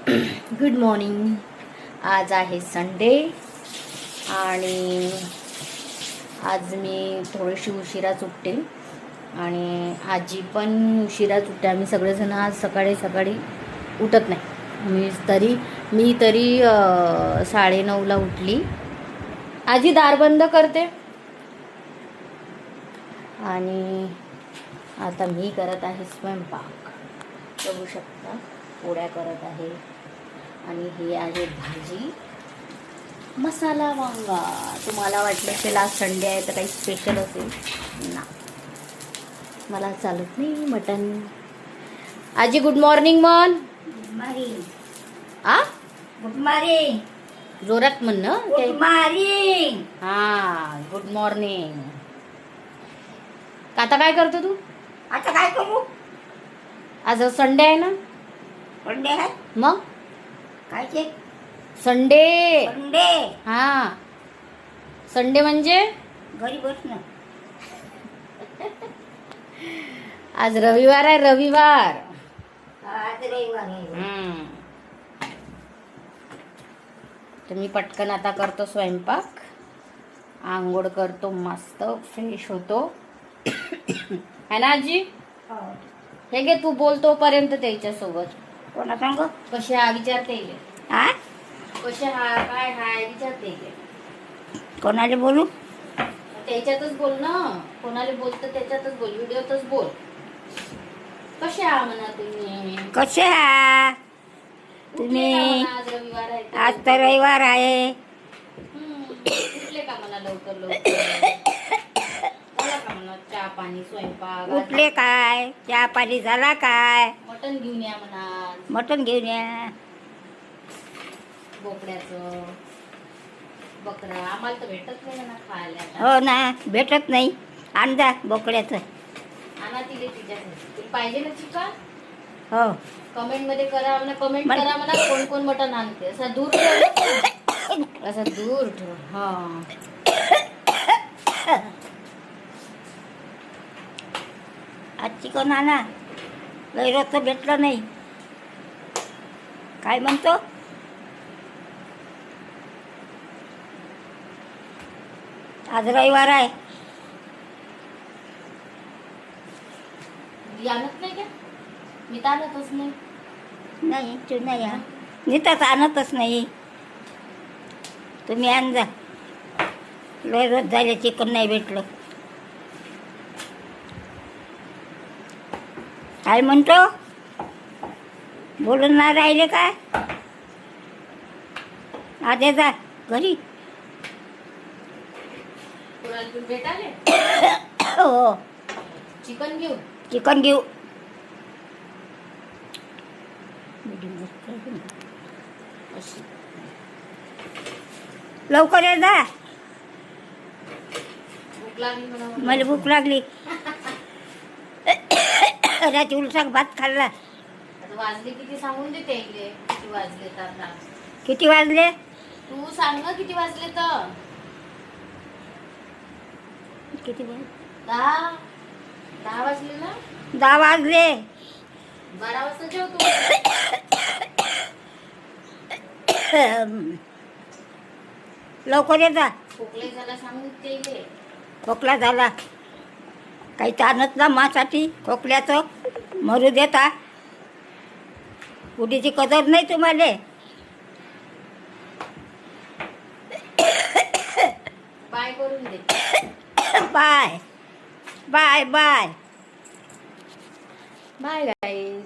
Good morning. आज आहे Sunday आणि आज मी थोडीशी उशिराच उठते आणि आजी पण उशिराच उठते. आम्ही सगळेजण आज सकाळी सकाळी उठत नाही. मी तरी 9:30ला उठली. आजी दार बंद करते. आणि आता मी करत आहे स्वयंपाक. बघू शकता पोळ्या करत आहे आणि ही आहे भाजी मसाला वांगा. तुम्हाला वाटलं असेल आज संडे आहे तर काही स्पेशल असेल ना, मला चालत नाही मटन. आजी गुड मॉर्निंग म्हण. आ गुड मॉर्निंग. जोरात म्हण ना. Good morning. हा गुड मॉर्निंग. आता काय करतो तू? आता काय करू? आज संडे आहे ना. संडे आहे. मग काय ते? संडे. संडे हा संडे म्हणजे घरी बसणं. आज रविवार आहे. रविवार. आज रविवार आहे. तर मी पटकन आता करतो स्वयंपाक, आंघोळ करतो, मस्त फ्रेश होतो. है ना आजी? हो. हे घे तू बोलतो पर्यंत त्याच्यासोबत. कोणा सांग? कसे हा विचारते. हा? कसे हा काय हाय विचारते. कोणाला बोलू? त्याच्यातच बोल ना. कोणाला बोलतं त्याच्यातच बोल, व्हिडिओतच बोल. कसे आहा म्हणा तुम्ही. कसे आहा उठले का तुम्ही? म्हणा, आज रविवार आहे तर. आज तर रविवार आहे. उठले का म्हणा लवकर लवकर. झाला का म्हणा चहा पाणी स्वयंपाक. उठले काय? चहा पाणी झाला काय? मटण घेऊन या म्हणा. मटण घेऊन या. बोकड्याचं बकरा आम्हाला तर भेटत नाही ना खायला. हो ना, भेटत नाही. अंडा बोकड्याचं. आणा तिले तिच्यासाठी. तुला पाहिजे ना चिकन? हो. कमेंट मध्ये करा म्हणा. कमेंट करा म्हणा कोण कोण मटण आणते. असा दूर ठेव. असा दूर ठेव. हा आज चिकन आणा. लय रोजचं भेटलं नाही. काय म्हणतो? आज रविवार आहे. मी आणत नाही का? मी तर आणतच नाही. नाही तू नाही आण. मी तर आणतच नाही. तुम्ही आण जा. लय रोज झाले चिकन नाही भेटलं. काय म्हणतो? बोलून नाही राहिले काय? आधे जा घरी. कोणाला तुम्ही भेटाले? हो, चिकन घेऊ. चिकन घेऊ. लवकर ये जा. भूक लागली म्हणा. मला भूक लागली. रात्री उलसाक भात खाल्ला. आता वाजले किती सांगून देते इकडे. किती वाजले तर आता. किती वाजले? तू सांग ना किती वाजले तर. किती वाजले? 10 वाजले ना. 10 वाजले. 12 वाजता जेवतो. लवकर ये जा. खोकले झाला सांगून ते इकडे. खोकला झाला. काही ताणत ना मासाठी खोकल्याचं. मरू देता. कुठीची कदर नाही तुम्हाला. बाय करून दे. Bye bye bye. Bye guys.